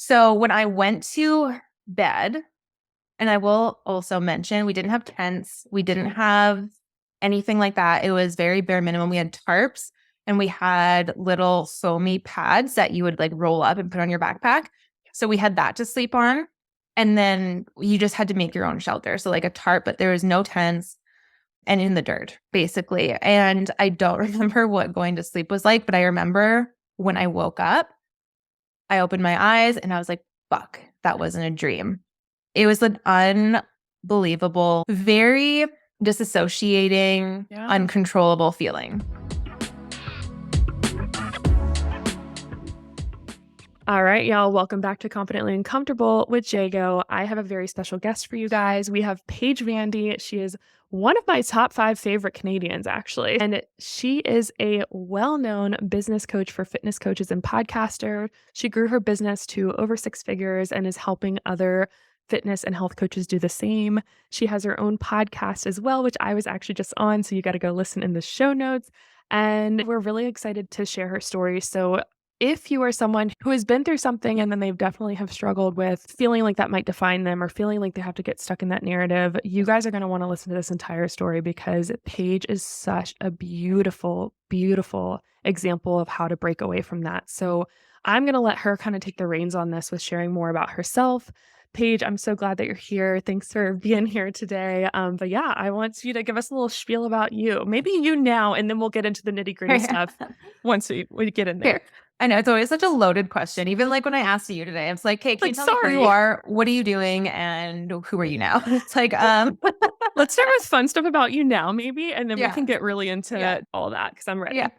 So when I went to bed, and I will also mention, we didn't have tents. We didn't have anything like that. It was very bare minimum. We had tarps and we had little foamy pads that you would like roll up and put on your backpack. So we had that to sleep on. And then you just had to make your own shelter. So like a tarp, but there was no tents and in the dirt, basically. And I don't remember what going to sleep was like, but I remember when I woke up, I opened my eyes and I was like, fuck, that wasn't a dream. It was an unbelievable, very disassociating, uncontrollable feeling. All right, y'all. Welcome back to Confidently Uncomfortable with Jago. I have a very special guest for you guys. We have Paige Vandy. She is one of my top 5 favorite Canadians, actually. And she is a well-known business coach for fitness coaches and podcaster. She grew her business to over 6 figures and is helping other fitness and health coaches do the same. She has her own podcast as well, which I was actually just on. So you got to go listen in the show notes. And we're really excited to share her story. So if you are someone who has been through something and then they've definitely have struggled with feeling like that might define them or feeling like they have to get stuck in that narrative, you guys are going to want to listen to this entire story because Paige is such a beautiful, beautiful example of how to break away from that. So I'm going to let her kind of take the reins on this with sharing more about herself. Paige, I'm so glad that you're here. Thanks for being here today. But yeah, I want you to give us a little spiel about you. Maybe you now, and then we'll get into the nitty gritty stuff once we get in there. I know it's always such a loaded question. Even like when I asked you today, it's like, hey, can you tell me who you are? What are you doing? And who are you now? It's like, let's start with fun stuff about you now, maybe. And then we can get really into all that because I'm ready. Yeah.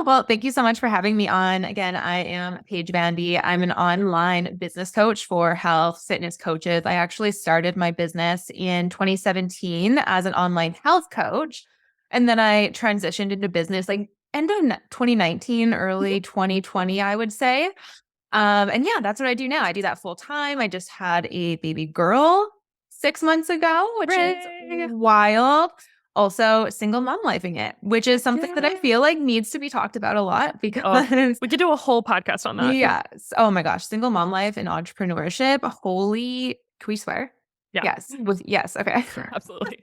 Well, thank you so much for having me on. Again, I am Paige Vandy. I'm an online business coach for health fitness coaches. I actually started my business in 2017 as an online health coach. And then I transitioned into business like end of 2019, early 2020, I would say. And yeah, that's what I do now. I do that full time. I just had a baby girl 6 months ago, which is wild. Also, single mom lifing it, which is something that I feel like needs to be talked about a lot because we could do a whole podcast on that. Yes. Oh my gosh. Single mom life and entrepreneurship. Holy, can we swear? Yeah. Yes. Okay. Absolutely.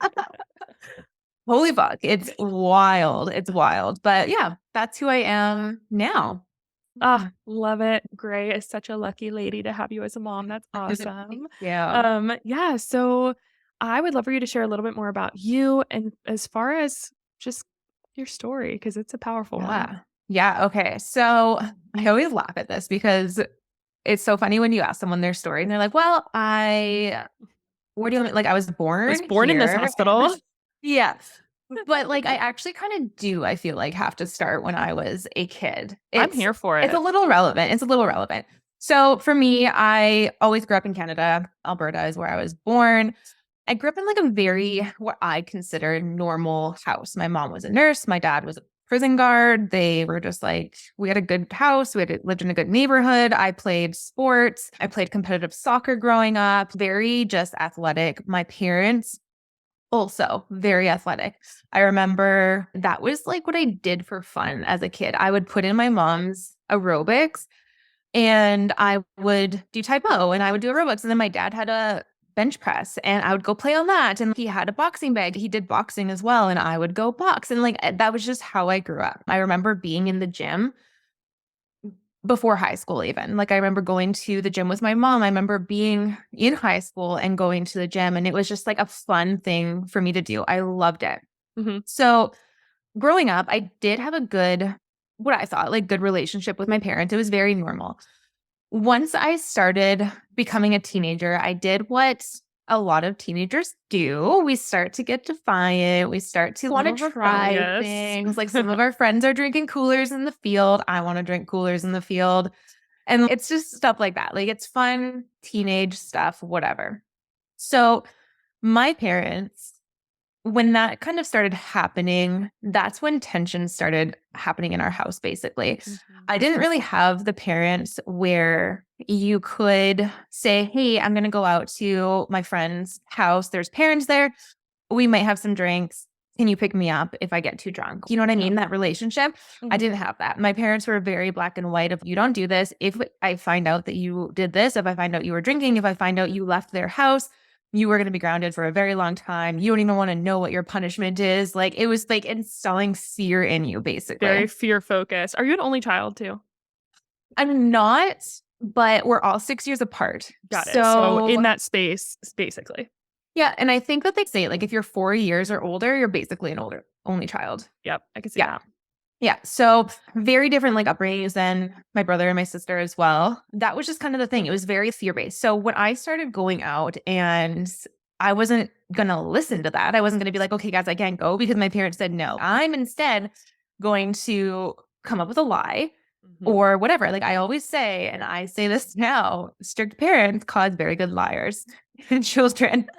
Holy fuck. It's wild. It's wild. But yeah, that's who I am now. Love it. Gray is such a lucky lady to have you as a mom. That's awesome. Yeah. So I would love for you to share a little bit more about you and as far as just your story, because it's a powerful one. Yeah. Okay. So I always laugh at this because it's so funny when you ask someone their story and they're like, well, where do you like? I was born in this hospital. Yeah. But like, I actually kind of do, I feel like, have to start when I was a kid. I'm here for it. It's a little relevant. So for me, I always grew up in Canada. Alberta is where I was born. I grew up in like a very, what I consider normal house. My mom was a nurse. My dad was a prison guard. They were just like, we had a good house. Lived in a good neighborhood. I played sports. I played competitive soccer growing up. Very just athletic. My parents also very athletic. I remember that was like what I did for fun as a kid. I would put in my mom's aerobics and I would do typo and I would do aerobics. And then my dad had a bench press and I would go play on that. And he had a boxing bag. He did boxing as well. And I would go box. And like, that was just how I grew up. I remember being in the gym before high school even. Like I remember going to the gym with my mom. I remember being in high school and going to the gym and it was just like a fun thing for me to do. I loved it. Mm-hmm. So growing up, I did have a good, what I thought, like good relationship with my parents. It was very normal. Once I started becoming a teenager, I did what a lot of teenagers do. We start to get defiant. We start to want to try things. Like some of our friends are drinking coolers in the field. I want to drink coolers in the field. And it's just stuff like that. Like it's fun, teenage stuff, whatever. So my parents, when that kind of started happening, that's when tension started happening in our house, basically. Mm-hmm. I didn't really have the parents where you could say, hey, I'm going to go out to my friend's house. There's parents there. We might have some drinks. can you pick me up if I get too drunk? You know what I mean? That relationship. I didn't have that. My parents were very black and white. If you don't do this, if I find out that you did this, if I find out you were drinking, if I find out you left their house, you were going to be grounded for a very long time. You don't even want to know what your punishment is. Like, it was like instilling fear in you, basically. Very fear focused. Are you an only child too? I'm not, but we're all 6 years apart. Got it. So in that space, basically. Yeah. And I think that they say, like, if you're 4 years or older, you're basically an only child. Yep. I can see that. Yeah. So very different like upbringings than my brother and my sister as well. That was just kind of the thing. It was very fear-based. So when I started going out and I wasn't going to listen to that, I wasn't going to be like, okay, guys, I can't go because my parents said no. I'm instead going to come up with a lie or whatever. Like I always say, and I say this now, strict parents cause very good liars in children.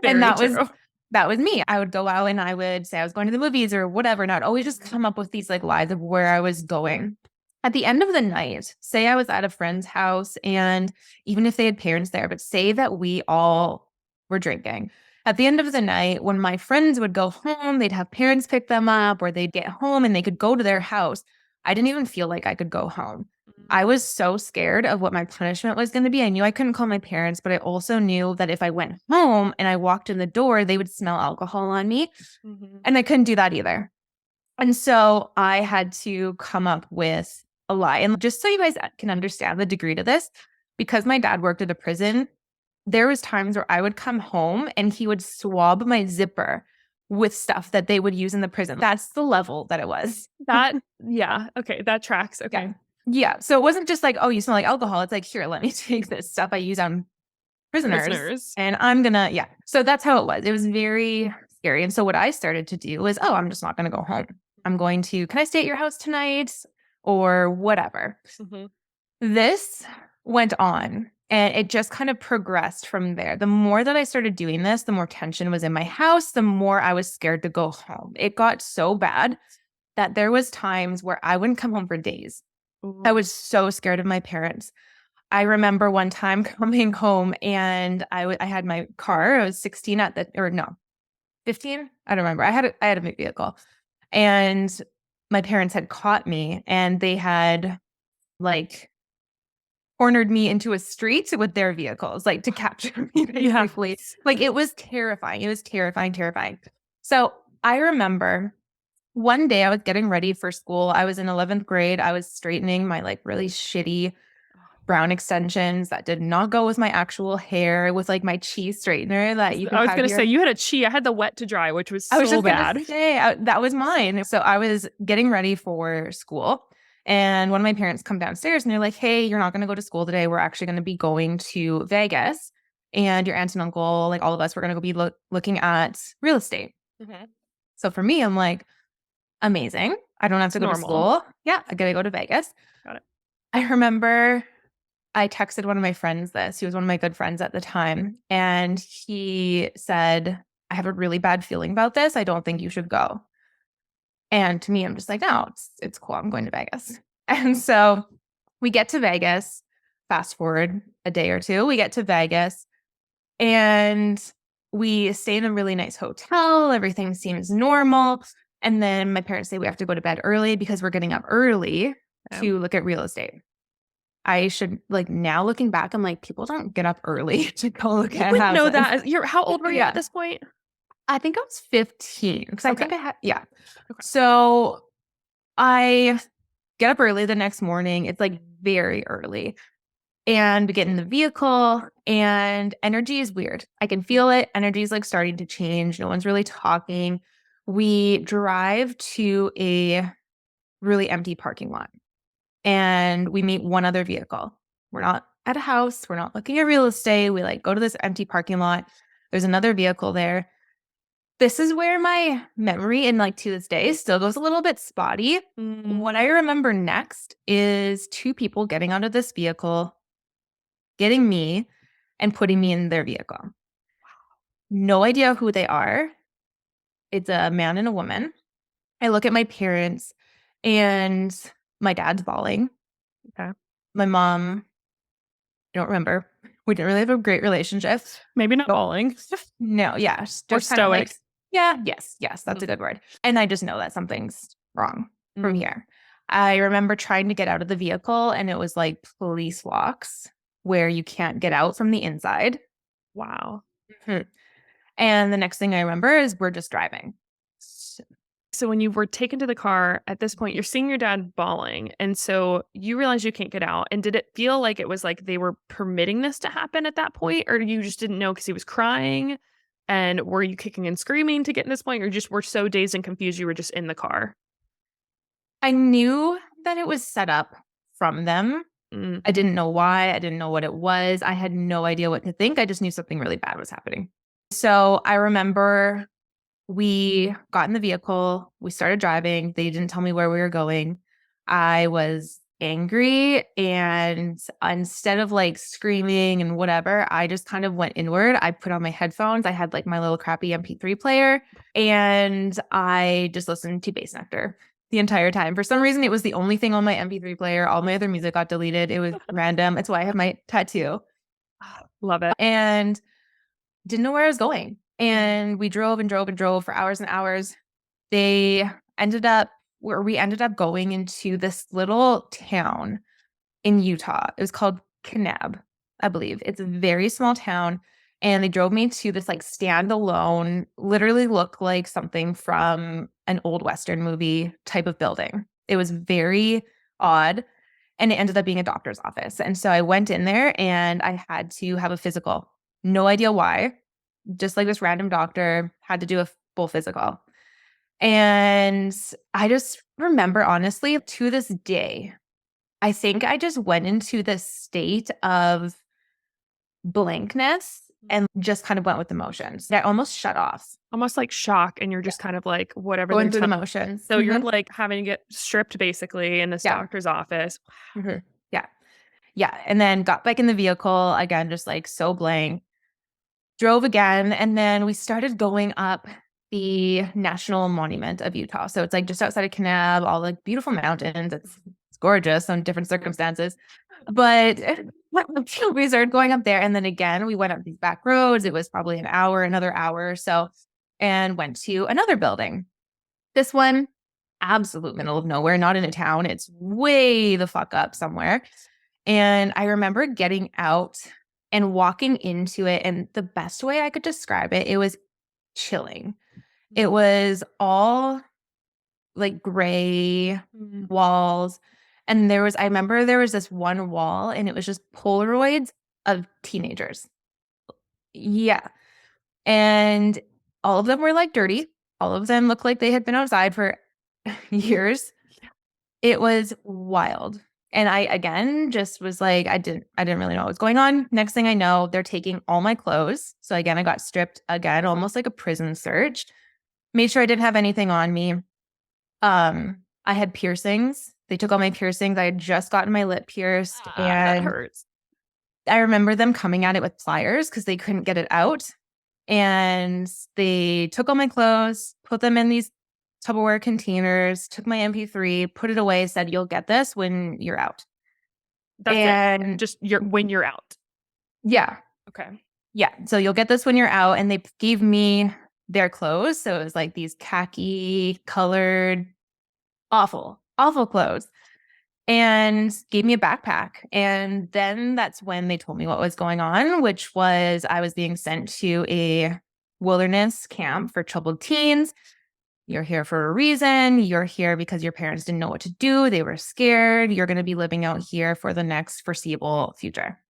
And that was me. I would go out and I would say I was going to the movies or whatever. And I'd always just come up with these like lies of where I was going. At the end of the night, say I was at a friend's house and even if they had parents there, but say that we all were drinking. At the end of the night, when my friends would go home, they'd have parents pick them up or they'd get home and they could go to their house. I didn't even feel like I could go home. I was so scared of what my punishment was going to be. I knew I couldn't call my parents, but I also knew that if I went home and I walked in the door, they would smell alcohol on me. And I couldn't do that either. And so I had to come up with a lie. And just so you guys can understand the degree to this, because my dad worked at a prison, there was times where I would come home and he would swab my zipper with stuff that they would use in the prison. That's the level that it was. Yeah. Okay. That tracks. Okay. Yeah. So it wasn't just like, oh, you smell like alcohol. It's like, here, let me take this stuff I use on prisoners. And I'm going to, So that's how it was. It was very scary. And so what I started to do was, oh, I'm just not going to go home. I'm going to, can I stay at your house tonight or whatever? This went on and it just kind of progressed from there. The more that I started doing this, the more tension was in my house, the more I was scared to go home. It got so bad that there was times where I wouldn't come home for days. I was so scared of my parents. I remember one time coming home and I had my car. I was 16 15. I don't remember. I had a big vehicle and my parents had caught me and they had like cornered me into a street with their vehicles, like to capture me basically. Like it was terrifying. It was terrifying. So I remember one day I was getting ready for school. I was in 11th grade. I was straightening my like really shitty brown extensions that did not go with my actual hair with like my chi straightener that you I was going to say you had a chi. I had the wet to dry, which was so bad. That was mine. So I was getting ready for school and one of my parents come downstairs and they're like, hey, you're not going to go to school today. We're actually going to be going to Vegas and your aunt and uncle, like all of us, we're going to go be looking at real estate. So for me, I'm like, amazing. I don't have to go to school. Yeah, I gotta go to Vegas. Got it. I remember I texted one of my friends this. He was one of my good friends at the time. And he said, I have a really bad feeling about this. I don't think you should go. And to me, I'm just like, no, it's cool. I'm going to Vegas. And so we get to Vegas. Fast forward a day or two. We get to Vegas and we stay in a really nice hotel. Everything seems normal. And then my parents say we have to go to bed early because we're getting up early to look at real estate. I should, like, now looking back, I'm like, people don't get up early to go look at houses. Know that. How old were you at this point? I think I was 15 because I think I had, So I get up early the next morning. It's like very early. And we get in the vehicle and energy is weird. I can feel it. Energy is like starting to change. No one's really talking. We drive to a really empty parking lot and we meet one other vehicle. We're not at a house. We're not looking at real estate. We like go to this empty parking lot. There's another vehicle there. This is where my memory and like to this day still goes a little bit spotty. What I remember next is two people getting out of this vehicle, getting me and putting me in their vehicle. No idea who they are. It's a man and a woman. I look at my parents and my dad's bawling. Okay. My mom, I don't remember. We didn't really have a great relationship. Maybe not bawling. No, yeah. Just or stoic. Yeah, yes, that's a good word. And I just know that something's wrong from here. I remember trying to get out of the vehicle and it was like police locks where you can't get out from the inside. Wow. Mhm. And the next thing I remember is we're just driving. So when you were taken to the car, at this point, you're seeing your dad bawling. And so you realize you can't get out. And did it feel like it was like they were permitting this to happen at that point? Or you just didn't know because he was crying? And were you kicking and screaming to get in this point? Or just were so dazed and confused you were just in the car? I knew that it was set up from them. Mm. I didn't know why. I didn't know what it was. I had no idea what to think. I just knew something really bad was happening. So I remember we got in the vehicle, we started driving. They didn't tell me where we were going. I was angry. And instead of like screaming and whatever, I just kind of went inward. I put on my headphones. I had like my little crappy MP3 player and I just listened to Bass Nectar the entire time. For some reason, it was the only thing on my MP3 player. All my other music got deleted. It was random. It's why I have my tattoo. Love it. And didn't know where I was going. And we drove and drove and drove for hours and hours. We ended up going into this little town in Utah. It was called Kanab, I believe. It's a very small town. And they drove me to this like standalone, literally looked like something from an old Western movie type of building. It was very odd. And it ended up being a doctor's office. And so I went in there and I had to have a physical. No idea why. Just like this random doctor had to do a full physical. And I just remember, honestly, to this day, I think I just went into this state of blankness and just kind of went with the motions. I almost shut off. Almost like shock. And you're just kind of like, whatever Going they're through the telling. motions. So you're like having to get stripped basically in this Yeah. doctor's office. Mhm. Yeah. Yeah. And then got back in the vehicle again, just like so blank. Drove again. And then we started going up the National Monument of Utah. So it's like just outside of Kanab, all like beautiful mountains. It's gorgeous on different circumstances. But we started going up there. And then again, we went up these back roads. It was probably another hour or so, and went to another building. This one, absolute middle of nowhere, not in a town. It's way the fuck up somewhere. And I remember getting out and walking into it. And the best way I could describe it, it was chilling. It was all like gray walls. And I remember there was this one wall and it was just Polaroids of teenagers. Yeah. And all of them were like dirty. All of them looked like they had been outside for years. It was wild. And I again just was like, I didn't really know what was going on. Next thing I know, they're taking all my clothes. So again, I got stripped again, almost like a prison search. Made sure I didn't have anything on me. I had piercings. They took all my piercings. I had just gotten my lip pierced. That And hurts. I remember them coming at it with pliers because they couldn't get it out. And they took all my clothes, put them in these Tupperware containers, took my MP3, put it away, said, "You'll get this when you're out." That's And it. Just when you're out. yeah. Okay. Yeah. So you'll get this when you're out. And they gave me their clothes. So it was like these khaki colored, awful, awful clothes, and gave me a backpack. And then that's when they told me what was going on, which was I was being sent to a wilderness camp for troubled teens. You're here for a reason. You're here because your parents didn't know what to do. They were scared. You're going to be living out here for the next foreseeable future.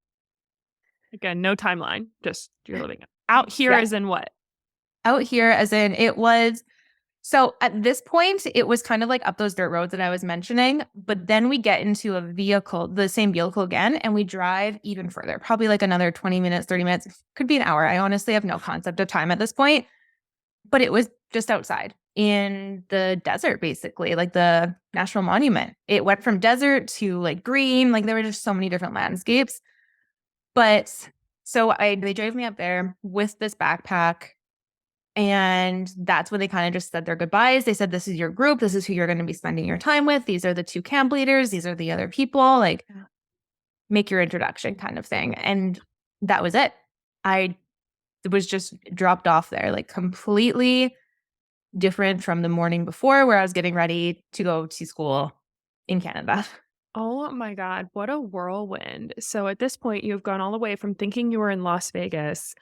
Again, no timeline. Just you're living out here as in what? Out here as in it was. So at this point, it was kind of like up those dirt roads that I was mentioning. But then we get into a vehicle, the same vehicle again, and we drive even further, probably like another 20 minutes, 30 minutes, could be an hour. I honestly have no concept of time at this point. But it was just outside in the desert, basically, like the National Monument. It went from desert to like green, like there were just so many different landscapes. But so they drove me up there with this backpack. And that's when they kind of just said their goodbyes. They said, "This is your group. This is who you're going to be spending your time with. These are the two camp leaders. These are the other people. Like, make your introduction," kind of thing. And that was it. I was just dropped off there, like completely different from the morning before where I was getting ready to go to school in Canada. Oh my God, what a whirlwind. So at this point, you've gone all the way from thinking you were in Las Vegas,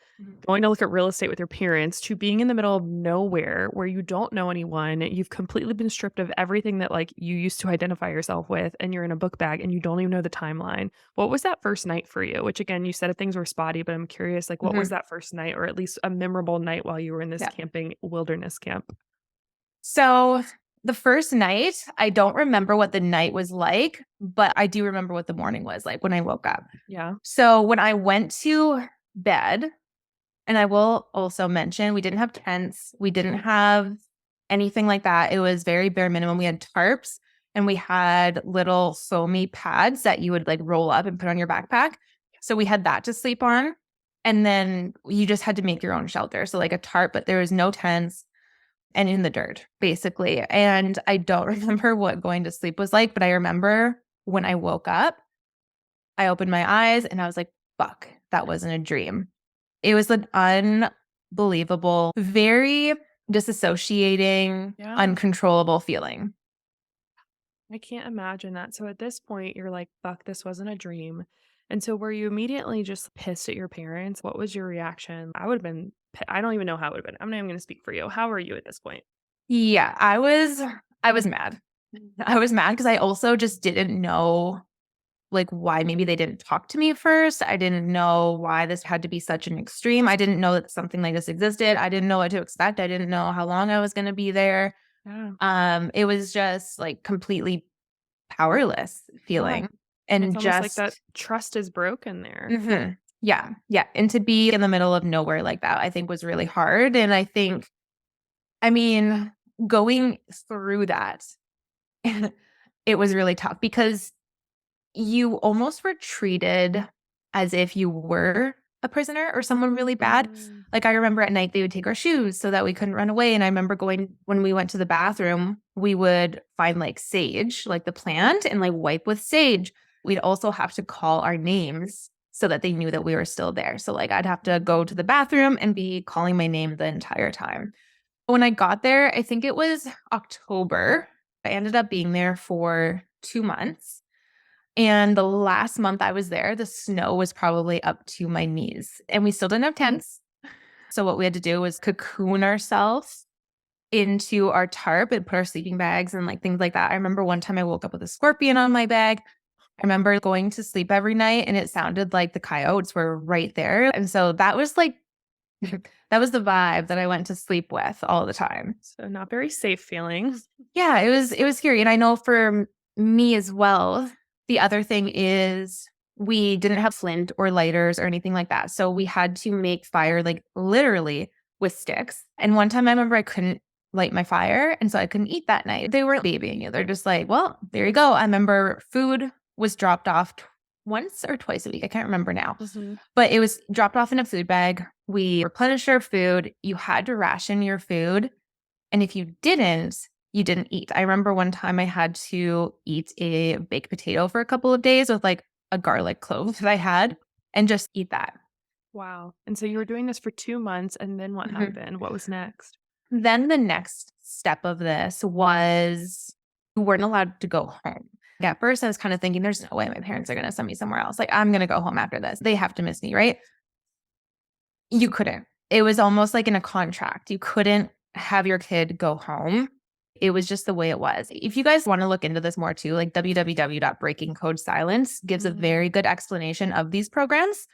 going to look at real estate with your parents, to being in the middle of nowhere where you don't know anyone. You've completely been stripped of everything that like you used to identify yourself with, and you're in a book bag and you don't even know the timeline. What was that first night for you? Which again, you said things were spotty, but I'm curious, like what was Mhm. that first night, or at least a memorable night while you were in this Yeah. camping wilderness camp? So the first night, I don't remember what the night was like, but I do remember what the morning was like when I woke up. Yeah. So when I went to bed, and I will also mention we didn't have tents, we didn't have anything like that. It was very bare minimum. We had tarps and we had little foamy pads that you would like roll up and put on your backpack. So we had that to sleep on. And then you just had to make your own shelter. So like a tarp, but there was no tents and in the dirt, basically. And I don't remember what going to sleep was like, but I remember when I woke up, I opened my eyes and I was like, fuck, that wasn't a dream. It was an unbelievable, very disassociating, Yeah. uncontrollable feeling. I can't imagine that. So at this point, you're like, fuck, this wasn't a dream. And so were you immediately just pissed at your parents? What was your reaction? I would have been, I don't even know how it would have been. I'm not even going to speak for you. How were you at this point? Yeah, I was mad. I was mad because I also just didn't know like why maybe they didn't talk to me first. I didn't know why this had to be such an extreme. I didn't know that something like this existed. I didn't know what to expect. I didn't know how long I was going to be there. Yeah. It was just like completely powerless Yeah. feeling And it's and almost like just that trust is broken there. yeah, yeah. And to be in the middle of nowhere like that, I think was really hard. And I think, I mean, going through that, it was really tough because you almost were treated as if you were a prisoner or someone really bad. Mm. Like I remember at night they would take our shoes so that we couldn't run away. And I remember going when we went to the bathroom, we would find like sage, like the plant, and like wipe with sage. We'd also have to call our names so that they knew that we were still there. So like I'd have to go to the bathroom and be calling my name the entire time. When I got there, I think it was October. I ended up being there for 2 months. And the last month I was there, the snow was probably up to my knees and we still didn't have tents. So what we had to do was cocoon ourselves into our tarp and put our sleeping bags and like things like that. I remember one time I woke up with a scorpion on my bag. I remember going to sleep every night and it sounded like the coyotes were right there. And so that was like, that was the vibe that I went to sleep with all the time. So not very safe feeling. Yeah, it was scary. And I know for me as well, the other thing is we didn't have flint or lighters or anything like that. So we had to make fire like literally with sticks. And one time I remember I couldn't light my fire. And so I couldn't eat that night. They weren't babying you. They're just like, well, there you go. I remember food was dropped off once or twice a week. I can't remember now. But it was dropped off in a food bag. We replenished our food. You had to ration your food. And if you didn't, you didn't eat. I remember one time I had to eat a baked potato for a couple of days with like a garlic clove that I had and just eat that. Wow. And so you were doing this for 2 months, and then what Mhm. happened? What was next? Then the next step of this was we weren't allowed to go home. At first, I was kind of thinking, there's no way my parents are going to send me somewhere else. Like, I'm going to go home after this. They have to miss me, right? You couldn't. It was almost like in a contract. You couldn't have your kid go home. It was just the way it was. If you guys want to look into this more too, like www.breakingcodesilence gives a very good explanation of these programs.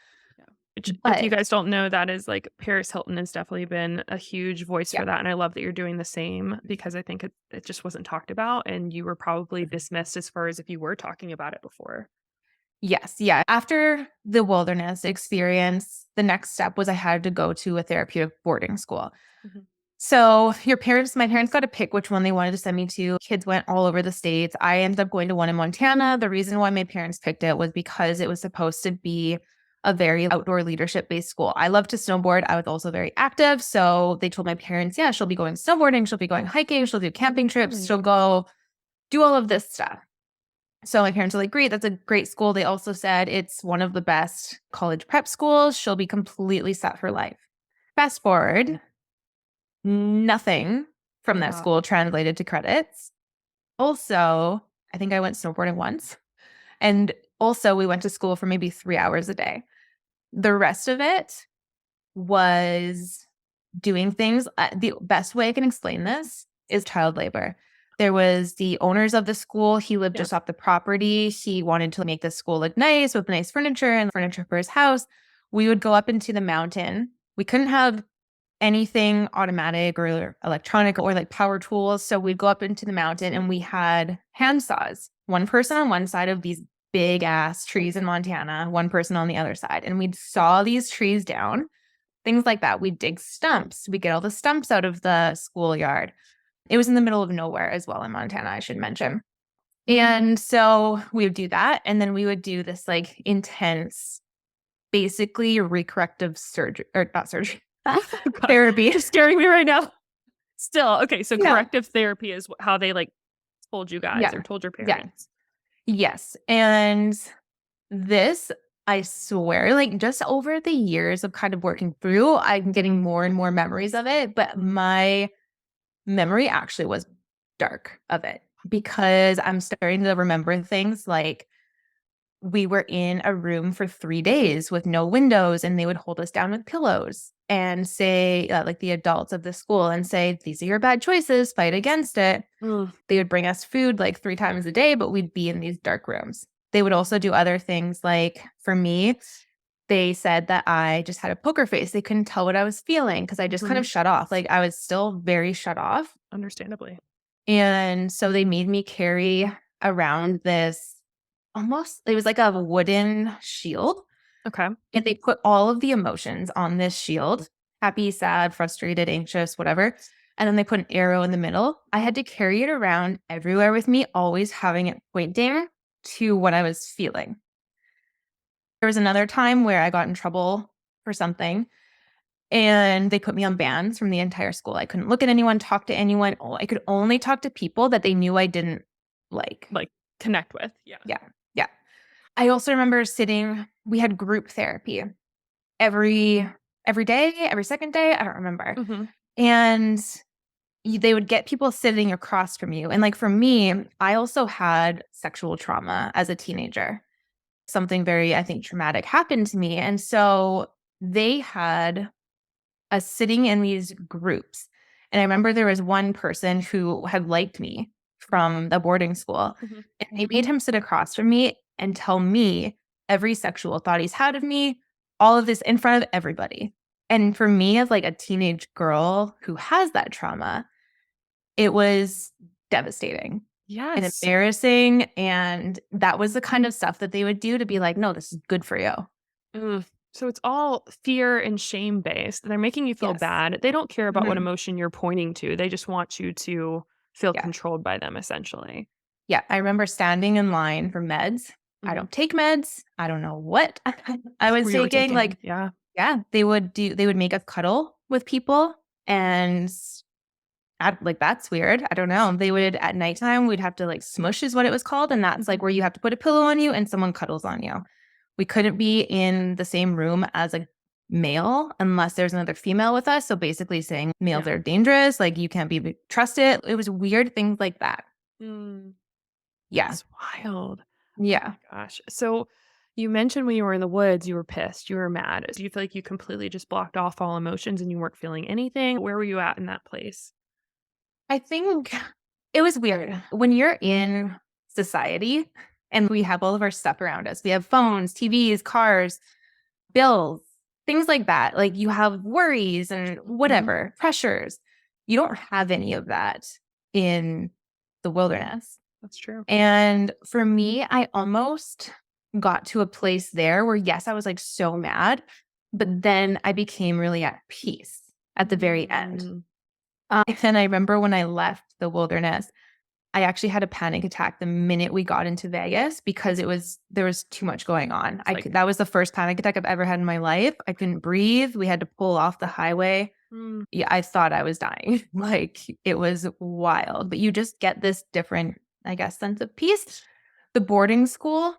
Which, if you But guys don't know, that is like Paris Hilton has definitely been a huge voice yeah, for that. And I love that you're doing the same, because I think it just wasn't talked about. And you were probably dismissed as far as if you were talking about it before. yes, yeah. After the wilderness experience, the next step was I had to go to a therapeutic boarding school. Mhm. So my parents got to pick which one they wanted to send me to. Kids went all over the states. I ended up going to one in Montana. The reason why my parents picked it was because it was supposed to be a very outdoor leadership based school. I love to snowboard. I was also very active. So they told my parents, yeah, she'll be going snowboarding. She'll be going hiking. She'll do camping trips. She'll go do all of this stuff. So my parents were like, great, that's a great school. They also said it's one of the best college prep schools. She'll be completely set for life. Fast forward, nothing from that school translated to credits. Also, I think I went snowboarding once. And also, we went to school for maybe 3 hours a day. The rest of it was doing things. The best way I can explain this is child labor. There was the owners of the school. He lived just off the property. He wanted to make the school look nice with nice furniture and furniture for his house. We would go up into the mountain. We couldn't have anything automatic or electronic or like power tools. So we'd go up into the mountain and we had hand saws, one person on one side of these big ass trees in Montana, one person on the other side. And we'd saw these trees down, things like that. We'd dig stumps. We'd get all the stumps out of the schoolyard. It was in the middle of nowhere as well in Montana, I should mention. And so we would do that. And then we would do this like intense, basically recorrective surgery, or not surgery, therapy. You're scaring me right now. Still, okay, so corrective therapy is how they like told you guys or told your parents. Yes. And this, I swear, like just over the years of kind of working through, I'm getting more and more memories of it. But my memory actually was dark of it because I'm starting to remember things like we were in a room for 3 days with no windows and they would hold us down with pillows and say, like the adults of the school and say, these are your bad choices, fight against it. They would bring us food like 3 times a day, but we'd be in these dark rooms. They would also do other things. Like for me, they said that I just had a poker face. They couldn't tell what I was feeling because I just kind of shut off. Like I was still very shut off. Understandably. And so they made me carry around this it was like a wooden shield. Okay. And they put all of the emotions on this shield: happy, sad, frustrated, anxious, whatever. And then they put an arrow in the middle. I had to carry it around everywhere with me, always having it pointing to what I was feeling. There was another time where I got in trouble for something and they put me on bans from the entire school. I couldn't look at anyone, talk to anyone. I could only talk to people that they knew I didn't like connect with. Yeah. I also remember we had group therapy every day, every second day. I don't remember. And they would get people sitting across from you. And like for me, I also had sexual trauma as a teenager. Something very, I think, traumatic happened to me. And so they had us sitting in these groups. And I remember there was one person who had liked me from the boarding school. And they made him sit across from me and tell me every sexual thought he's had of me, all of this in front of everybody. And for me, as like a teenage girl who has that trauma, it was devastating. Yes. And embarrassing. And that was the kind of stuff that they would do to be like, no, this is good for you. So it's all fear and shame based. They're making you feel bad. They don't care about what emotion you're pointing to. They just want you to feel controlled by them, essentially. Yeah. I remember standing in line for meds. I don't take meds. I don't know what I was taking. Like, they would make us cuddle with people and that's weird. I don't know. They would, at nighttime, we'd have to like smush is what it was called. And that's like where you have to put a pillow on you and someone cuddles on you. We couldn't be in the same room as a male unless there's another female with us. So basically saying males are dangerous. Like you can't be trusted. It was weird things like that. Yeah. That's wild. Yeah. Oh my gosh. So you mentioned when you were in the woods, you were pissed, you were mad. Do you feel like you completely just blocked off all emotions and you weren't feeling anything? Where were you at in that place? I think it was weird. When you're in society and we have all of our stuff around us, we have phones, TVs, cars, bills, things like that. Like you have worries and whatever, pressures. You don't have any of that in the wilderness. That's true. And for me, I almost got to a place there where, yes, I was like so mad, but then I became really at peace at the very end. And I remember when I left the wilderness, I actually had a panic attack the minute we got into Vegas because there was too much going on. That was the first panic attack I've ever had in my life. I couldn't breathe. We had to pull off the highway. Yeah, I thought I was dying. Like it was wild, but you just get this different, I guess, sense of peace. The boarding school,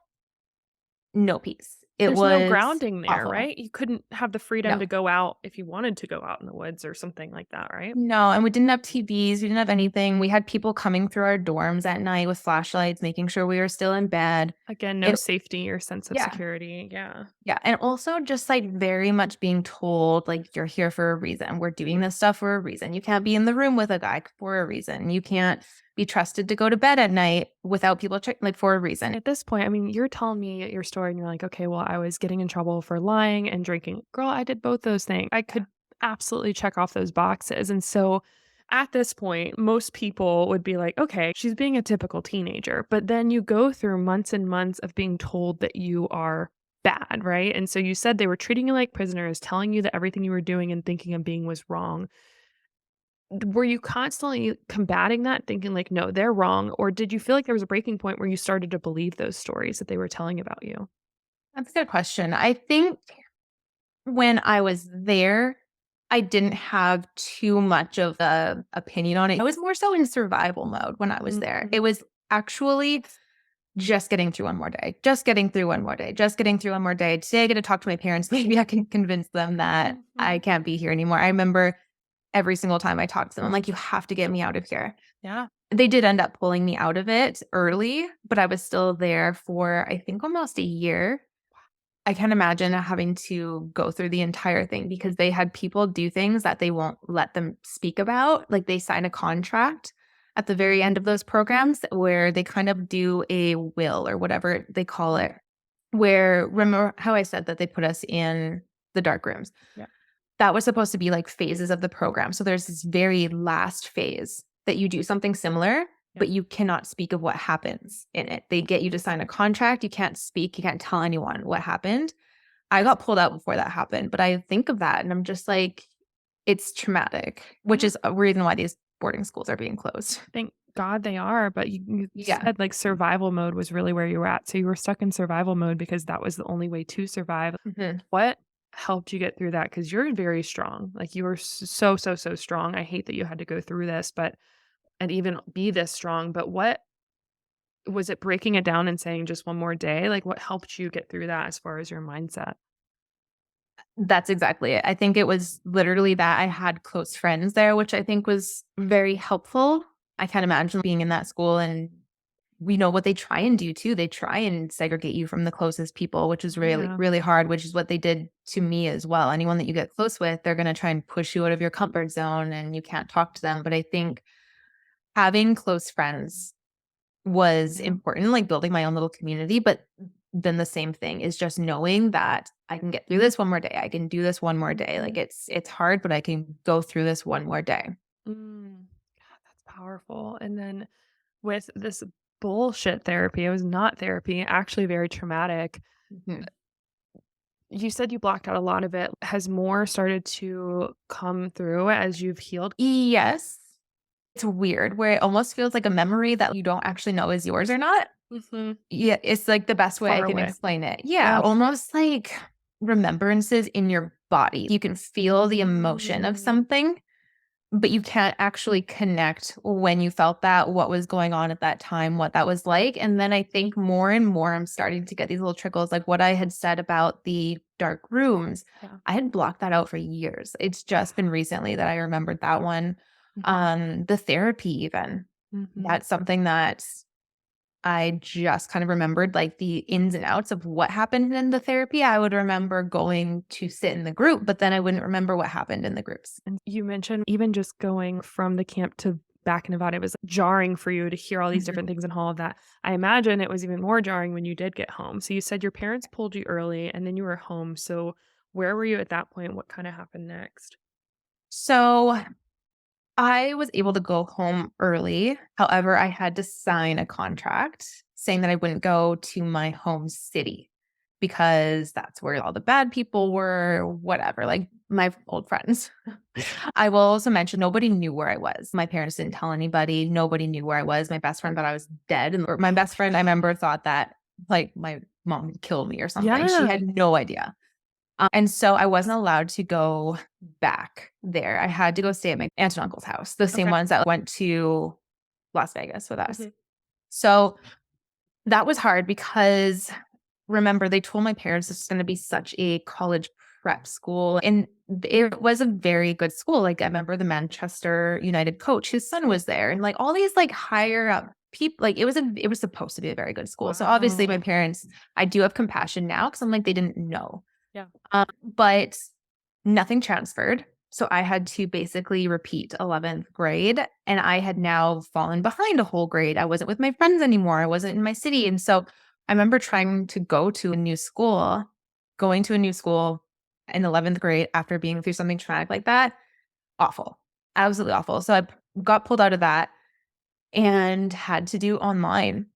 no peace. It There's no was grounding there, awful. right? You couldn't have the freedom No. to go out if you wanted to go out in the woods or something like that, right? No, and we didn't have TVs, we didn't have anything. We had people coming through our dorms at night with flashlights, making sure we were still in bed. Again, no It safety or sense of Yeah. security. Yeah. Yeah, and also just, like, very much being told, like, "You're here for a reason. We're doing this stuff for a reason. You can't be in the room with a guy for a reason. You can't be trusted to go to bed at night without people like, for a reason." At this point, I mean, you're telling me your story and you're like, okay, well, I was getting in trouble for lying and drinking. Girl, I did both those things. I could absolutely check off those boxes. And so at this point, most people would be like, okay, she's being a typical teenager. But then you go through months and months of being told that you are bad, right? And so you said they were treating you like prisoners, telling you that everything you were doing and thinking and being was wrong. Were you constantly combating that, thinking like, "No, they're wrong," or did you feel like there was a breaking point where you started to believe those stories that they were telling about you? That's a good question. I think when I was there, I didn't have too much of a opinion on it. I was more so in survival mode when I was there. Mhm, It was actually just getting through one more day, just getting through one more day, just getting through one more day. Today I get to talk to my parents. Maybe I can convince them that I mhm. can't be here anymore. I remember every single time I talked to them, I'm like, "You have to get me out of here." Yeah. They did end up pulling me out of it early, but I was still there for, I think, almost a year. I can't imagine having to go through the entire thing because they had people do things that they won't let them speak about. Like, they sign a contract at the very end of those programs where they kind of do a will or whatever they call it, where remember how I said that they put us in the dark rooms? Yeah. That was supposed to be like phases of the program. So there's this very last phase that you do something similar, Yeah. but you cannot speak of what happens in it. They get you to sign a contract. You can't speak. You can't tell anyone what happened. I got pulled out before that happened, but I think of that and I'm just like, it's traumatic, which Yeah. is a reason why these boarding schools are being closed. Thank God they are, but you Yeah. said, like, survival mode was really where you were at, so you were stuck in survival mode because that was the only way to survive. Mhm. What helped you get through that? Because 'Cause you're very strong, like, you were so, so, so strong. I hate that you had to go through this, but and even be this strong, but what was it breaking it down and saying just one more day? Like, what helped you get through that as far as your mindset? That's exactly it. I think it was literally that I had close friends there, which I think was very helpful. I can't imagine being in that school and we know what they try and do too. They try and segregate you from the closest people, which is really, Yeah. really hard, which is what they did to me as well. Anyone that you get close with, they're going to try and push you out of your comfort zone and you can't talk to them. But I think having close friends was Yeah. important, like building my own little community. But then the same thing is just knowing that I can get through this one more day. I can do this one more day. Like Mhm. it's hard, but I can go through this one more day. God, that's powerful. And then with this bullshit therapy, it was not therapy, actually very traumatic. Mhm. You said you blocked out a lot of it. Has more started to come through as you've healed? Yes. It's weird where it almost feels like a memory that you don't actually know is yours or not. Mhm. Yeah, it's like the best way I Far can away. explain it. Yeah, Yeah. almost like remembrances in your body. You can feel the emotion of Mm. something, but you can't actually connect when you felt that, what was going on at that time, what that was like. And then I think more and more I'm starting to get these little trickles, like what I had said about the dark rooms. Yeah. I had blocked that out for years. It's just been recently that I remembered that one. Mhm. The therapy even. Mhm. That's something that I just kind of remembered, like, the ins and outs of what happened in the therapy. I would remember going to sit in the group, but then I wouldn't remember what happened in the groups. And you mentioned even just going from the camp to back in Nevada, it was jarring for you to hear all these Mhm. different things and all of that. I imagine it was even more jarring when you did get home. So you said your parents pulled you early and then you were home. So where were you at that point? What kind of happened next? So, I was able to go home early. However, I had to sign a contract saying that I wouldn't go to my home city because that's where all the bad people were, whatever, like my old friends. I will also mention nobody knew where I was. My parents didn't tell anybody. Nobody knew where I was. My best friend thought I was dead. And or my best friend, I remember, thought that like my mom had killed me or something. She Yeah. had no idea. And so I wasn't allowed to go back there. I had to go stay at my aunt and uncle's house, the same Okay. ones that went to Las Vegas with us. Mhm. So that was hard because remember they told my parents this was going to be such a college prep school. And it was a very good school. Like I remember the Manchester United coach, his son was there, and like all these like higher up people, like it was supposed to be a very good school. So obviously my Wow. parents, I do have compassion now because I'm like, they didn't know. Yeah. But nothing transferred. So I had to basically repeat 11th grade, and I had now fallen behind a whole grade. I wasn't with my friends anymore. I wasn't in my city. And so I remember trying to go to a new school, going to a new school in 11th grade after being through something traumatic like that. Awful. Absolutely awful. So I got pulled out of that and had to do online.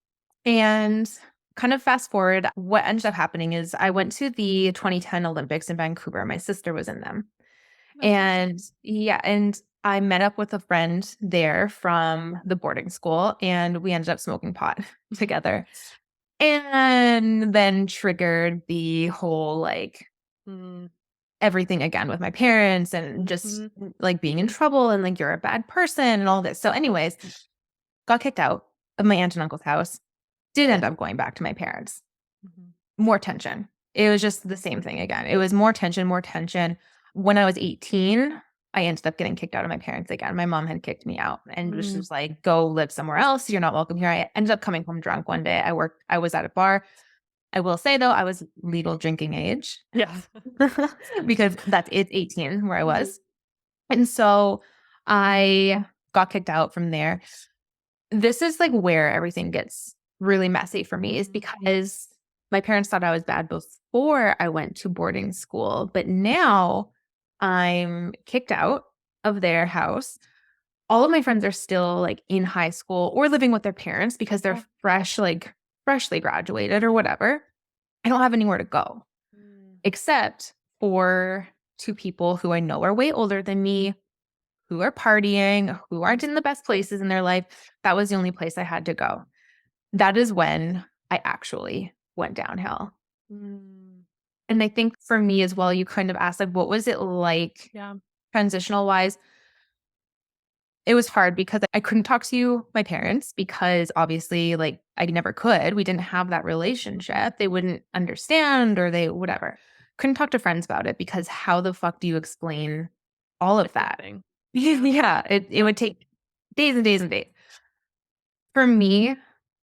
And kind of fast forward, what ended up happening is I went to the 2010 Olympics in Vancouver. My sister was in them. That's awesome. And yeah, and I met up with a friend there from the boarding school, and we ended up smoking pot together. And then triggered the whole like Mm, everything again with my parents and just mhm. like being in trouble and like you're a bad person and all this. So, anyways, got kicked out of my aunt and uncle's house, did end up going back to my parents. Mhm. More tension. It was just the same thing again. It was more tension, more tension. When I was 18, I ended up getting kicked out of my parents again. My mom had kicked me out and just Mm. was like, go live somewhere else. You're not welcome here. I ended up coming home drunk one day. I was at a bar. I will say though, I was legal drinking age Yeah. because it's 18 where I Mhm. was. And so I got kicked out from there. This is like where everything gets really messy for me is Mhm. because my parents thought I was bad before I went to boarding school, but now I'm kicked out of their house. All of my friends are still like in high school or living with their parents because they're Yeah. freshly graduated or whatever. I don't have anywhere to go Mm. except for two people who I know are way older than me, who are partying, who aren't in the best places in their life. That was the only place I had to go. That is when I actually went downhill. Mm. And I think for me as well, you kind of asked, like, what was it like Yeah. transitional wise? It was hard because I couldn't talk to my parents because obviously, like, I never could. We didn't have that relationship. They wouldn't understand or they whatever. Couldn't talk to friends about it because how the fuck do you explain all of that? Everything. Yeah. Yeah, it Yep. would take days and days and days. For me,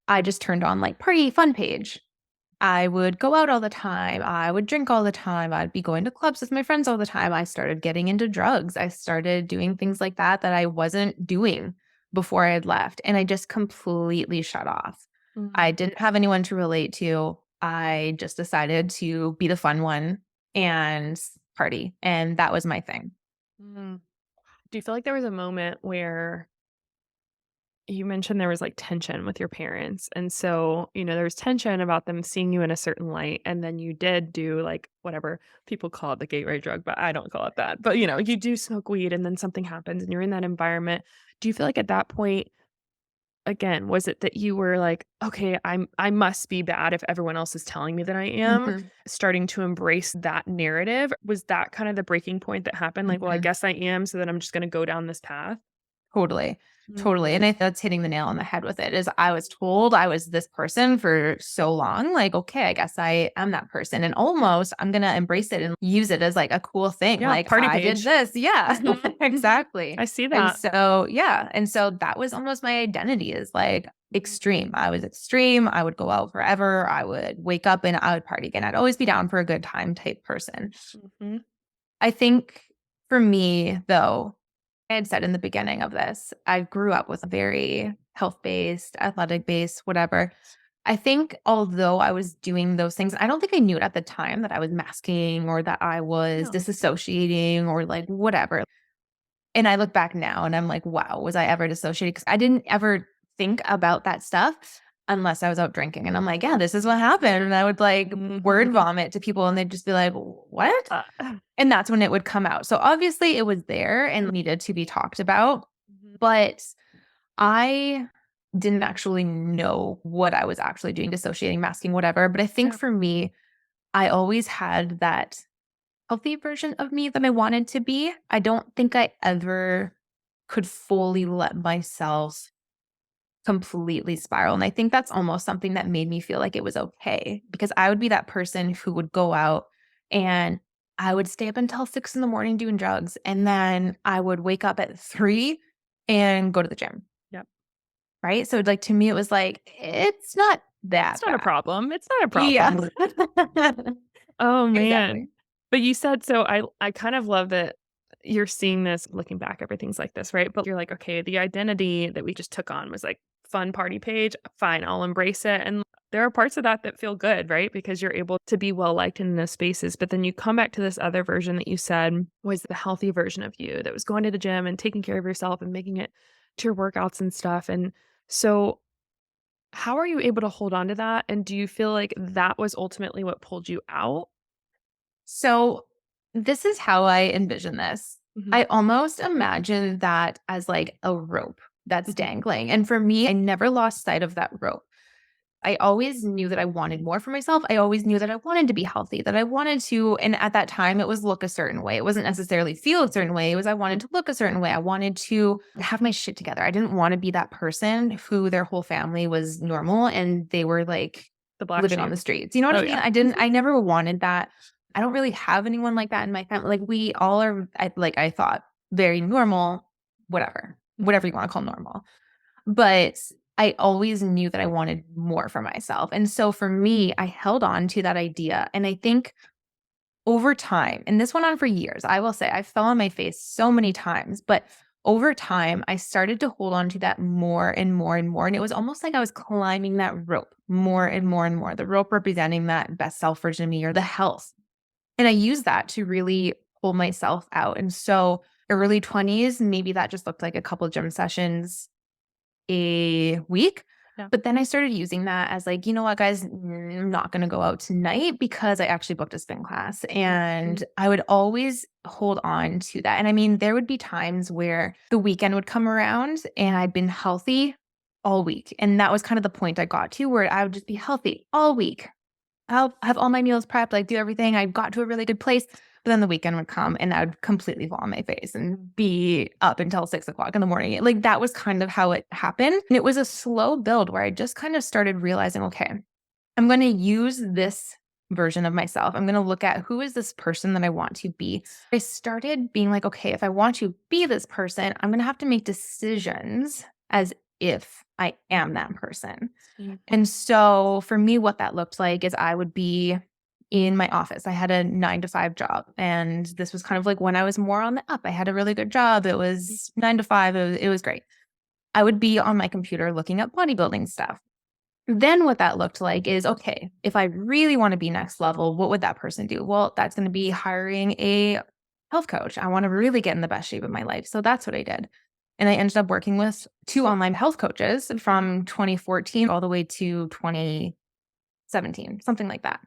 I just turned on like party fun page. I would go out all the time. I would drink all the time. I'd be going to clubs with my friends all the time. I started getting into drugs. I started doing things like that that I wasn't doing before I had left. And I just completely shut off. I Mm. didn't have anyone to relate to. I just decided to be the fun one and party. And that was my thing. Mm. Do you feel like there was a moment where you mentioned there was like tension with your parents? And so, there was tension about them seeing you in a certain light. And then you did do like whatever people call it the gateway drug, but I don't call it that. But, you do smoke weed and then something happens and you're in that environment. Do you feel like at that point, again, was it that you were like, "Okay, I must be bad if everyone else is telling me that I am," Mhm, starting to embrace that narrative? Was that kind of the breaking point that happened? Like, "Well, I mhm. guess I am, so then I'm just gonna go down this path?" Totally. Mm, Totally. And I that's hitting the nail on the head with it is I was told I was this person for so long. Like, okay, I guess I am that person. And almost I'm gonna embrace it and use it as like a cool thing. yeah, Like party I did page. this. Yeah. Mhm, mhm. Exactly. I see And that. so yeah. And so that was almost my identity is like Mhm, extreme. I was extreme. I would go out forever. I would wake up and I would party again. I'd always be down for a good time type person. mhm. I think for me, though, I had said in the beginning of this, I grew up with a very health based, athletic based, whatever. I think although I was doing those things, I don't think I knew it at the time that I was masking or that I was No. disassociating or like whatever. And I look back now and I'm like, wow, was I ever dissociated? Because I didn't ever think about that stuff unless I was out drinking. And I'm like, yeah, this is what happened. And I would like word Mhm. vomit to people and they'd just be like, what? Uh, And that's when it would come out. So obviously it was there and needed to be talked about, mhm. but I didn't actually know what I was actually doing, dissociating, masking, whatever. But I think Yeah. for me, I always had that healthy version of me that I wanted to be. I don't think I ever could fully let myself completely spiral. And I think that's almost something that made me feel like it was okay, because I would be that person who would go out and I would stay up until 6 in the morning doing drugs. And then I would wake up at 3 and go to the gym. Yep. Right. So like to me, it was like, it's not that It's not a bad. problem. It's not a Yeah. problem. Oh, Exactly. man. But you said so I kind of love that you're seeing this looking back, everything's like this, right? But you're like, "Okay, the identity that we just took on was, like, fun party page. Fine, I'll embrace it." And there are parts of that that feel good, right? Because you're able to be well liked in those spaces. But then you come back to this other version that you said was the healthy version of you that was going to the gym and taking care of yourself and making it to your workouts and stuff. And so how are you able to hold on to that? And do you feel like that was ultimately what pulled you out? So this is how I envision this. Mhm, I almost imagine that as like a rope that's mhm. dangling. And for me, I never lost sight of that rope. I always knew that I wanted more for myself. I always knew that I wanted to be healthy, that I wanted to, and at that time it was look a certain way. It wasn't necessarily feel a certain way. It was I wanted to look a certain way. I wanted to have my shit together. I didn't want to be that person who their whole family was normal and they were like The black living on sheep. the streets. You know what Oh, I mean? yeah. I never wanted that. I don't really have anyone like that in my family. Like we all are, I thought very normal, Mhm. whatever you want to call normal. But I always knew that I wanted more for myself. And so for me, I held on to that idea. And I think over time, and this went on for years, I will say I fell on my face so many times, but over time, I started to hold on to that more and more and more. And it was almost like I was climbing that rope more and more and more, the rope representing that best self version of me or the health. And I used that to really pull myself out. And so early 20s, maybe that just looked like a couple gym sessions a week. Yeah. But then I started using that as like, you know what, guys, I'm not going to go out tonight because I actually booked a spin class. Mhm. And I would always hold on to that. And I mean, there would be times where the weekend would come around and I'd been healthy all week. And that was kind of the point I got to where I would just be healthy all week. I'll have all my meals prepped, like, do everything. I got to a really good place, but then the weekend would come and I would completely fall on my face and be up until 6 o'clock in the morning. Like, that was kind of how it happened. And it was a slow build where I just kind of started realizing, okay, I'm going to use this version of myself. I'm going to look at who is this person that I want to be. I started being like, okay, if I want to be this person, I'm going to have to make decisions as if I am that person. Mm. And so for me, what that looked like is I would be in my office. I had a 9 to 5 job. And this was kind of like when I was more on the up. I had a really good job. It was 9 to 5. It was great. I would be on my computer looking at bodybuilding stuff. Then what that looked like is, okay, if I really want to be next level, what would that person do? Well, that's going to be hiring a health coach. I want to really get in the best shape of my life. So that's what I did. And I ended up working with 2 online health coaches from 2014 all the way to 2017, something like that.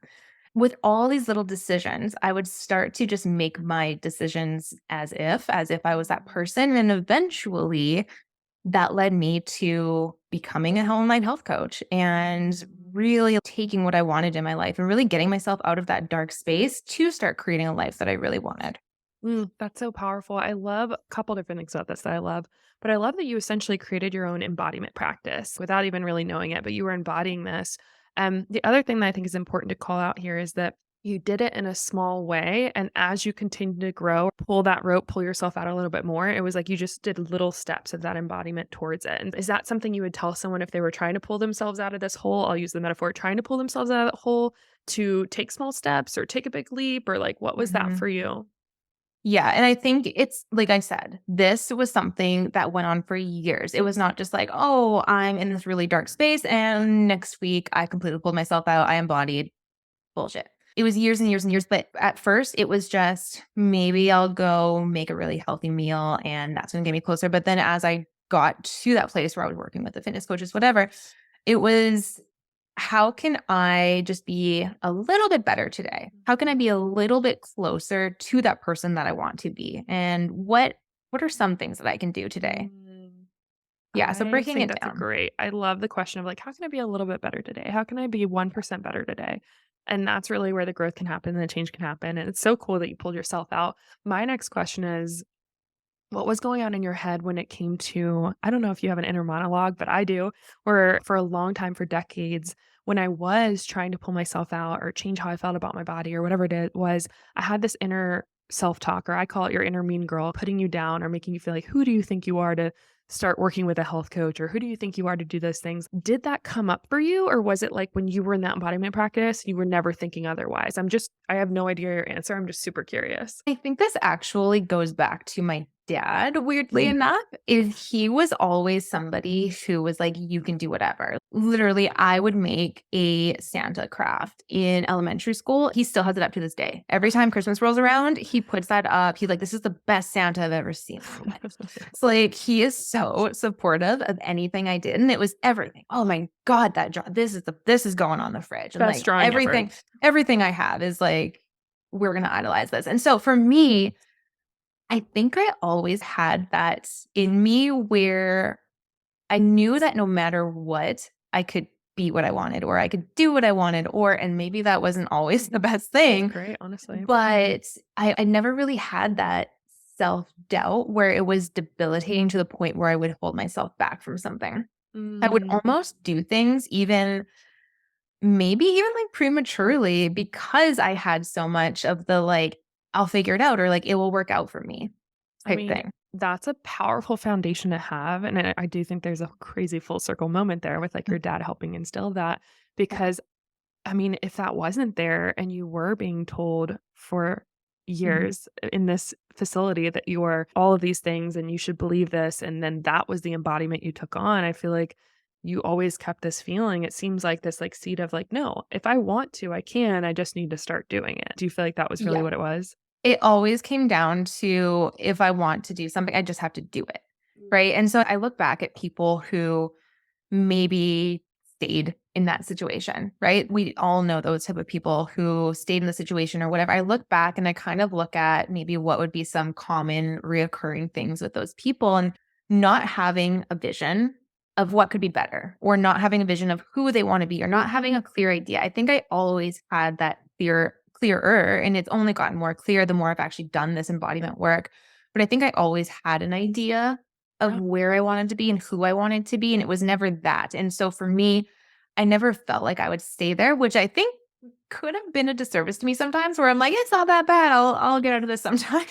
With all these little decisions, I would start to just make my decisions as if I was that person. And eventually that led me to becoming a online health coach and really taking what I wanted in my life and really getting myself out of that dark space to start creating a life that I really wanted. That's so powerful. I love a couple different things about this that I love, but I love that you essentially created your own embodiment practice without even really knowing it, but you were embodying this. The other thing that I think is important to call out here is that you did it in a small way. And as you continue to grow, pull that rope, pull yourself out a little bit more. It was like you just did little steps of that embodiment towards it. And is that something you would tell someone if they were trying to pull themselves out of this hole? I'll use the metaphor trying to pull themselves out of that hole to take small steps or take a big leap, or like what was that Mhm. for you? Yeah, and I think it's like I said, this was something that went on for years. It was not just like, "Oh, I'm in this really dark space and next week I completely pulled myself out. I embodied." Bullshit. It was years and years and years, but at first it was just maybe I'll go make a really healthy meal and that's gonna get me closer. But then as I got to that place where I was working with the fitness coaches, whatever, it was how can I just be a little bit better today? How can I be a little bit closer to that person that I want to be? And what are some things that I can do today? Mm, Yeah, so I breaking think it that's a down. great I love the question of like, how can I be a little bit better today? How can I be 1% better today? And that's really where the growth can happen and the change can happen. And it's so cool that you pulled yourself out. My next question is what was going on in your head when it came to, I don't know if you have an inner monologue, but I do, where for a long time, for decades, when I was trying to pull myself out or change how I felt about my body or whatever it was, I had this inner self-talk, or I call it your inner mean girl, putting you down or making you feel like, who do you think you are to start working with a health coach, or who do you think you are to do those things? Did that come up for you, or was it like when you were in that embodiment practice, you were never thinking otherwise? I have no idea your answer. I'm just super curious. I think this actually goes back to my dad, weirdly enough, is he was always somebody who was like, you can do whatever. Literally, I would make a Santa craft in elementary school. He still has it up to this day. Every time Christmas rolls around, he puts that up. He's like, this is the best Santa I've ever seen in my life. It's like, he is so supportive of anything I did. And it was everything. Oh my God, that job, this is going on the fridge. And Best like drawing ever. everything I have is like, we're going to idolize this. And so for me, I think I always had that in me where I knew that no matter what, I could be what I wanted, or I could do what I wanted, and maybe that wasn't always the best thing, Great, honestly. but I never really had that self-doubt where it was debilitating to the point where I would hold myself back from something. I would Mm, almost do things maybe even like prematurely because I had so much of the like, I'll figure it out or like it will work out for me I type mean, thing. that's a powerful foundation to have, and I do think there's a crazy full circle moment there with, like, your dad helping instill that Yeah. because, I mean, if that wasn't there and you were being told for Mhm. years in this facility that you are all of these things and you should believe this, and then that was the embodiment you took on, I feel like you always kept this feeling. It seems like this, like, seed of, like, "No, if I want to, I can, I just need to start doing it." Do you feel like that was really Yeah. what it was? It always came down to if I want to do something, I just have to do it. Right. And so I look back at people who maybe stayed in that situation, right? We all know those type of people who stayed in the situation or whatever. I look back and I kind of look at maybe what would be some common reoccurring things with those people and not having a vision of what could be better or not having a vision of who they want to be or not having a clear idea. I think I always had that clearer and it's only gotten more clear the more I've actually done this embodiment work. But I think I always had an idea of Yeah. where I wanted to be and who I wanted to be, and it was never that. And so for me, I never felt like I would stay there, which I think could have been a disservice to me sometimes where I'm like, "It's not that bad. I'll get out of this sometime."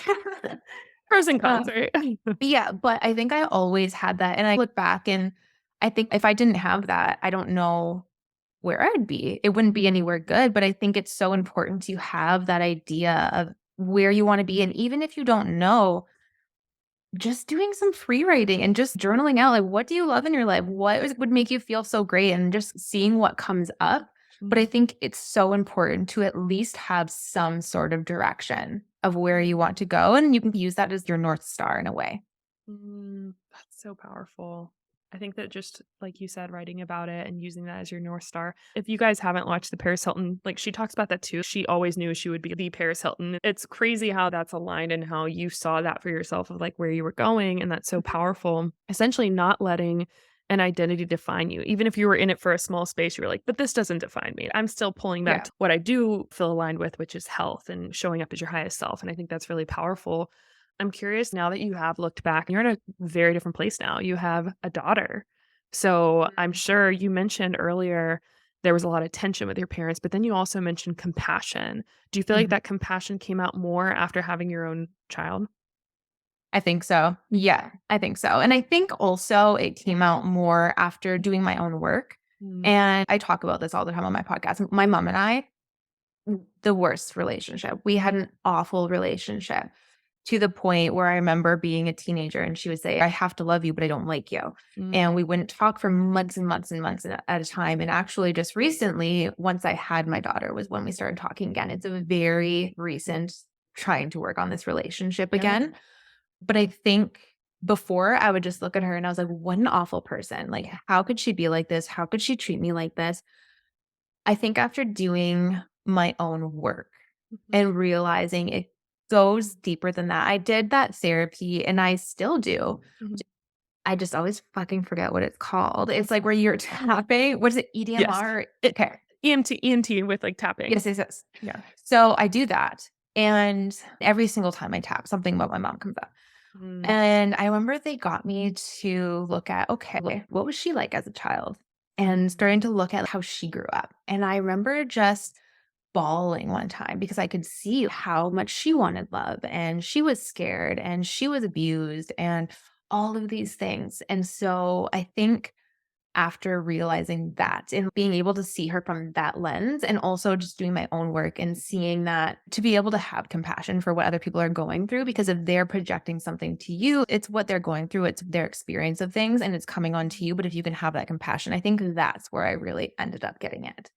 Pros and Uh, cons, right? yeah, but I think I always had that, and I look back and I think if I didn't have that, I don't know where I'd be. It wouldn't be anywhere good, but I think it's so important to have that idea of where you wanna be, and even if you don't know, just doing some free writing and just journaling out, like, what do you love in your life? Would make you feel so great? And just seeing what comes up. But I think it's so important to at least have some sort of direction of where you want to go. And you can use that as your North Star in a way. That's so powerful. I think that just like you said, writing about it and using that as your North Star. If you guys haven't watched the Paris Hilton, like she talks about that too. She always knew she would be the Paris Hilton. It's crazy how that's aligned and how you saw that for yourself of like where you were going. And that's so powerful. Essentially, not letting an identity define you. Even if you were in it for a small space, you were like, but this doesn't define me. I'm still pulling back Yeah. to what I do feel aligned with, which is health and showing up as your highest self. And I think that's really powerful. I'm curious now that you have looked back, you're in a very different place now. You have a daughter. So I'm Mhm. sure you mentioned earlier there was a lot of tension with your parents, but then you also mentioned compassion. Do you feel like Mhm. that compassion came out more after having your own child? I think so. Yeah, I think so. And I think also it came out more after doing my own work. Mm, And I talk about this all the time on my podcast. My mom and I, the worst relationship. We had an awful relationship to the point where I remember being a teenager and she would say, I have to love you, but I don't like you. mm, And we wouldn't talk for months and months and months at a time. And actually, just recently, once I had my daughter, was when we started talking again. It's a very recent trying to work on this relationship yeah. again. But I think before I would just look at her and I was like, what an awful person. Like, how could she be like this? How could she treat me like this? I think after doing my own work Mhm. and realizing it goes deeper than that. I did that therapy and I still do. Mhm. I just always fucking forget what it's called. It's like where you're tapping. What is it? Yes. EDMR? It, Okay. EMT with like tapping. Yes, yes, yes. Yeah. So I do that. And every single time I tap, something about my mom comes up. Mm. And I remember they got me to look at, okay, what was she like as a child? And Mm. starting to look at how she grew up. And I remember just bawling one time because I could see how much she wanted love and she was scared and she was abused and all of these things. And so I think after realizing that and being able to see her from that lens and also just doing my own work and seeing that to be able to have compassion for what other people are going through because if they're projecting something to you, it's what they're going through, it's their experience of things and it's coming on to you. But if you can have that compassion, I think that's where I really ended up getting it.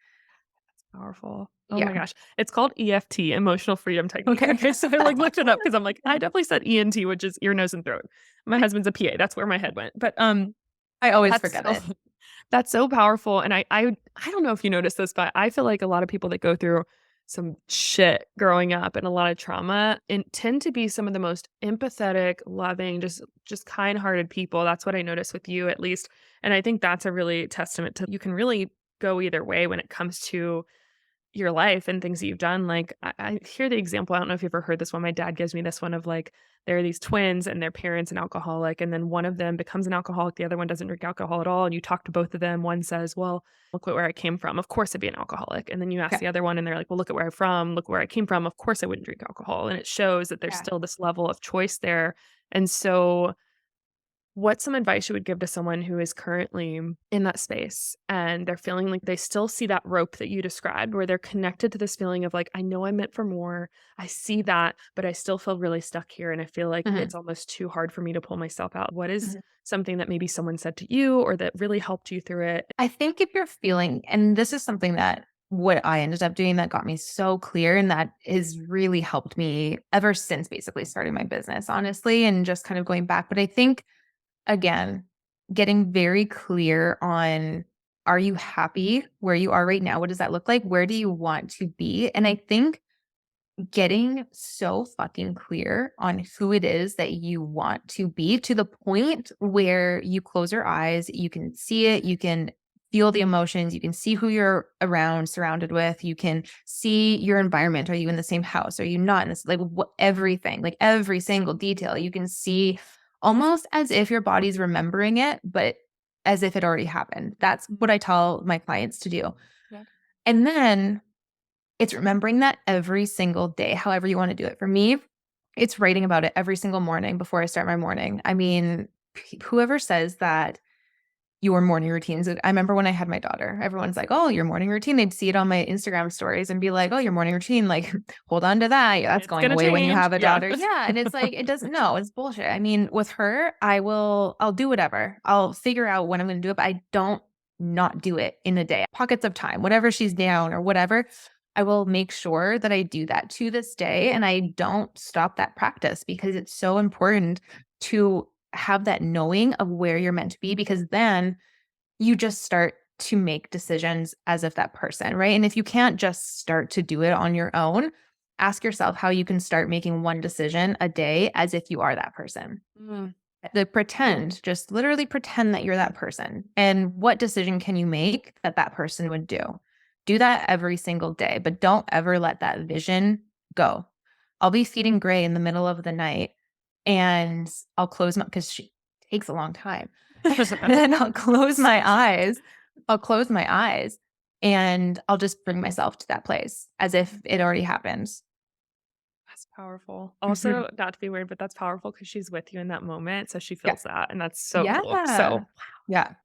Powerful. Oh my Yeah. gosh. It's called EFT, emotional freedom technique. Okay. Okay, so I like looked it up because I'm like, I definitely said ENT, which is ear, nose, and throat. My husband's a PA. That's where my head went. But I always that's forget so it. that's so powerful. And I don't know if you noticed this, but I feel like a lot of people that go through some shit growing up and a lot of trauma and tend to be some of the most empathetic, loving, just kind-hearted people. That's what I noticed with you at least. And I think that's a really testament to you can really go either way when it comes to your life and things that you've done. Like I hear the example. I don't know if you've ever heard this one. My dad gives me this one of like there are these twins and their parents an alcoholic, and then one of them becomes an alcoholic, the other one doesn't drink alcohol at all. And you talk to both of them. One says, "Well, look at where I came from. Of course I'd be an alcoholic." And then you ask Okay. the other one, and they're like, "Well, look at where I'm from. Look where I came from. Of course I wouldn't drink alcohol." And it shows that there's Yeah. still this level of choice there. And so what's some advice you would give to someone who is currently in that space and they're feeling like they still see that rope that you described, where they're connected to this feeling of like, I know I'm meant for more. I see that, but I still feel really stuck here. And I feel like Mhm. it's almost too hard for me to pull myself out. What is Mhm. something that maybe someone said to you or that really helped you through it? I think if you're feeling, and this is something that what I ended up doing that got me so clear and that has really helped me ever since basically starting my business, honestly, and just kind of going back. But I think, again, getting very clear on are you happy where you are right now? What does that look like? Where do you want to be? And I think getting so fucking clear on who it is that you want to be to the point where you close your eyes, you can see it, you can feel the emotions, you can see who you're around, surrounded with, you can see your environment. Are you in the same house? Are you not in this? Like what, everything, like every single detail, you can see almost as if your body's remembering it, but as if it already happened. That's what I tell my clients to do. Yeah. And then it's remembering that every single day, however you wanna do it. For me, it's writing about it every single morning before I start my morning. I mean, whoever says that your morning routines. I remember when I had my daughter, everyone's like, "Oh, your morning routine." They'd see it on my Instagram stories and be like, "Oh, your morning routine, like, hold on to that. Yeah, that's It's going going to away when you change. have a Yeah. daughter." Yeah, and it's like, it doesn't no, it's bullshit. I mean, with her, I'll do whatever. I'll figure out when I'm gonna do it, but I don't not do it in a day. Pockets of time, whatever she's down or whatever, I will make sure that I do that to this day, and I don't stop that practice because it's so important to have that knowing of where you're meant to be because then you just start to make decisions as if that person, right? And if you can't just start to do it on your own, ask yourself how you can start making one decision a day as if you are that person. Mm. The pretend, just literally pretend that you're that person. And what decision can you make that that person would do? Do that every single day, but don't ever let that vision go. I'll be feeding Gray in the middle of the night and I'll close my, because she takes a long time. And then I'll close my eyes. I'll close my eyes and I'll just bring myself to that place as if it already happened. That's powerful. Mhm. Also, not to be weird, but that's powerful because she's with you in that moment, so she Yeah. feels that, and that's so cool. Yeah. So, Yeah. I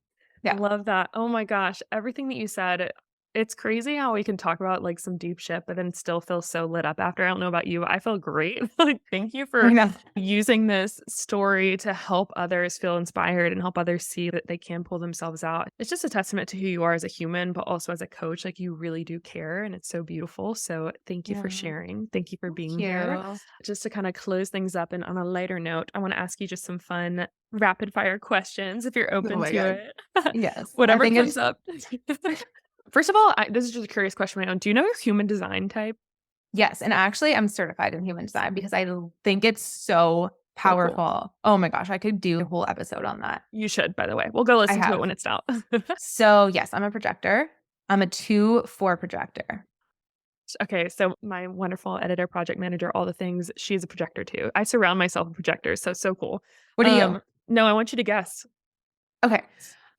Yeah. love that. Oh my gosh, everything that you said, it's crazy how we can talk about, like, some deep shit, but then still feel so lit up after. I don't know about you, but I feel great. Like, thank you I for know. using this story to help others feel inspired and help others see that they can pull themselves out. It's just a testament to who you are as a human, but also as a coach, like, you really do care, and it's so beautiful. So, thank you for Yeah. sharing. Thank you for Thank being here. you. Just to kinda close things up and on a lighter note, I wanna ask you just some fun rapid fire questions if you're Oh open my to god. it. Yes. I Whatever think comes it's up. First of all, this is just a curious question of my own. Do you know your human design type? yes, and actually I'm certified in human design because think it's so So cool. powerful. Oh my gosh, I could do a whole episode on that. You should, by the way. We'll go I listen to it have. when it's out. So, yes, I'm a projector. I'm a 2-4 projector. Okay, so my wonderful editor, project manager, all the things, she's a projector too. I surround myself with projectors, so cool. What are you? No, I want you to guess. Okay.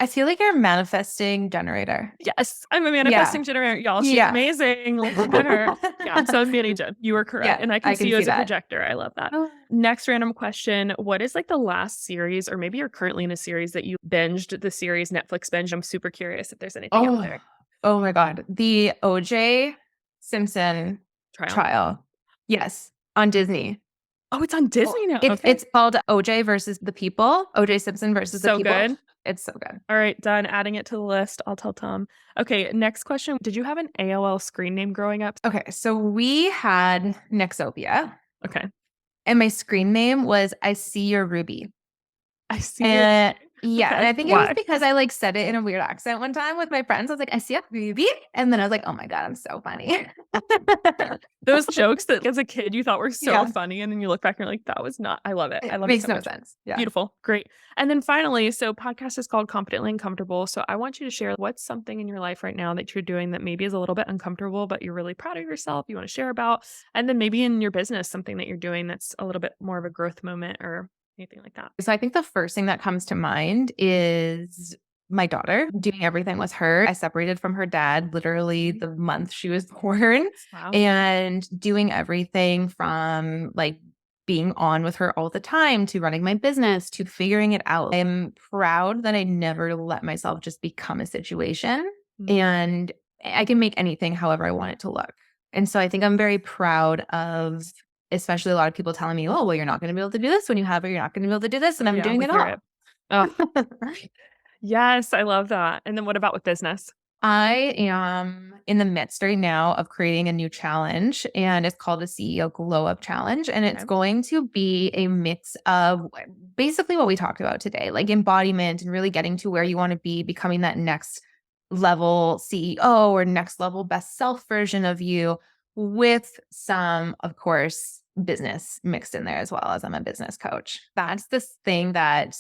I feel like you're a manifesting generator. Yes, I'm a Yeah. manifesting generator, y'all. She's Yeah. amazing. Look at her. Yeah, so I'm mini gen. You were correct, Yeah, and I can I see can you see as a that. projector. I love that. Oh. Next random question: what is like the last series, or maybe you're currently in a series that you binged the series Netflix binge? I'm super curious if there's anything out Oh, there. oh my God. The OJ Simpson Trial. trial. Yes, on Disney. Oh, it's on Oh, Disney now. it's Okay, it's called OJ versus the People. OJ Simpson versus the so People. good. It's so good. All right, done. Adding it to the list. I'll tell Tom. Okay, next question. Did you have an AOL screen name growing up? Okay, so we had Nexopia, Okay, and my screen name was I See Your Ruby. I see your. And yeah, and Okay, I think it was why? because I like said it in a weird accent one time with my friends. I was like, I see a ruby. And then I was like, oh my God, I'm so funny. Those jokes that as a kid you thought were so Yeah. funny, and then you look back and you're like, that was not. I love it. I It love it makes so no much. sense. Yeah. Beautiful. Great. And then finally, so podcast is called Confidently Uncomfortable. So I want you to share what's something in your life right now that you're doing that maybe is a little bit uncomfortable, but you're really proud of yourself, you want to share about. And then maybe in your business, something that you're doing that's a little bit more of a growth moment or anything like that. So I think the first thing that comes to mind is my daughter, doing everything with her. I separated from her dad literally the month she was born, Wow. and doing everything from like being on with her all the time to running my business to figuring it out. I'm proud that I never let myself just become a situation, Mm. and I can make anything however I want it to look. And so I think I'm very proud of, especially a lot of people telling me, oh, well, you're not going to be able to do this when you have it. You're not going to be able to do this. And Oh, I'm yeah, doing we it hear all. it. Oh, yes, I love that. And then what about with business? I am in the midst right now of creating a new challenge, and it's called the CEO Glow Up Challenge. And it's Okay. going to be a mix of basically what we talked about today, like embodiment and really getting to where you want to be, becoming that next level CEO or next level best self version of you, with some, of course, business mixed in there as well, as I'm a business coach. That's this thing that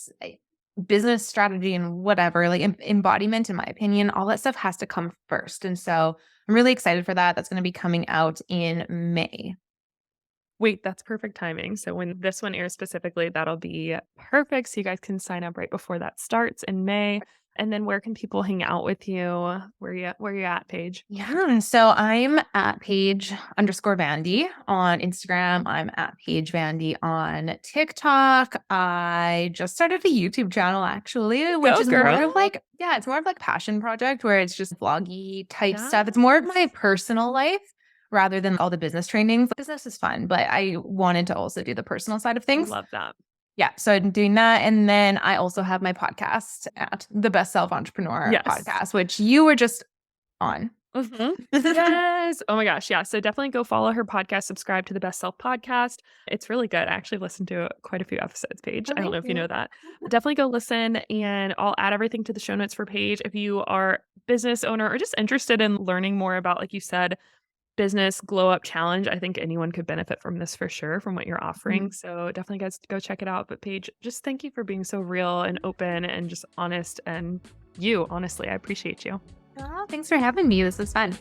business strategy and whatever, like embodiment, in my opinion, all that stuff has to come first. And so I'm really excited for that. That's going to be coming out in May. Wait, that's perfect timing. So when this one airs specifically, that'll be perfect. So you guys can sign up right before that starts in May. And then where can people hang out with you? Where you at, Paige? Yeah. So I'm at Paige_Vandy on Instagram. I'm at Paige Vandy on TikTok. I just started a YouTube channel actually, which Go, is more girl. of like, yeah, it's more of like passion project where it's just vloggy type stuff. It's Yeah. more of my personal life rather than all the business trainings. Business is fun, but I wanted to also do the personal side of I things. love that. Yeah. So I'm doing that. And then I also have my podcast at the Best Self Entrepreneur Yes. podcast, which you were just on. Mhm. Yes. Oh my gosh. Yeah. So definitely go follow her podcast, subscribe to the Best Self podcast. It's really good. I actually listened to quite a few episodes, Paige. Oh, I don't thank know if you you. know that. But definitely go listen, and I'll add everything to the show notes for Paige. If you are business owner or just interested in learning more about, like you said, business glow up challenge, I think anyone could benefit from this for sure, from what you're offering. So definitely guys go check it out. But Paige, just thank you for being so real and open and just honest, and you, honestly, I appreciate you. Oh, thanks for having me. This was fun.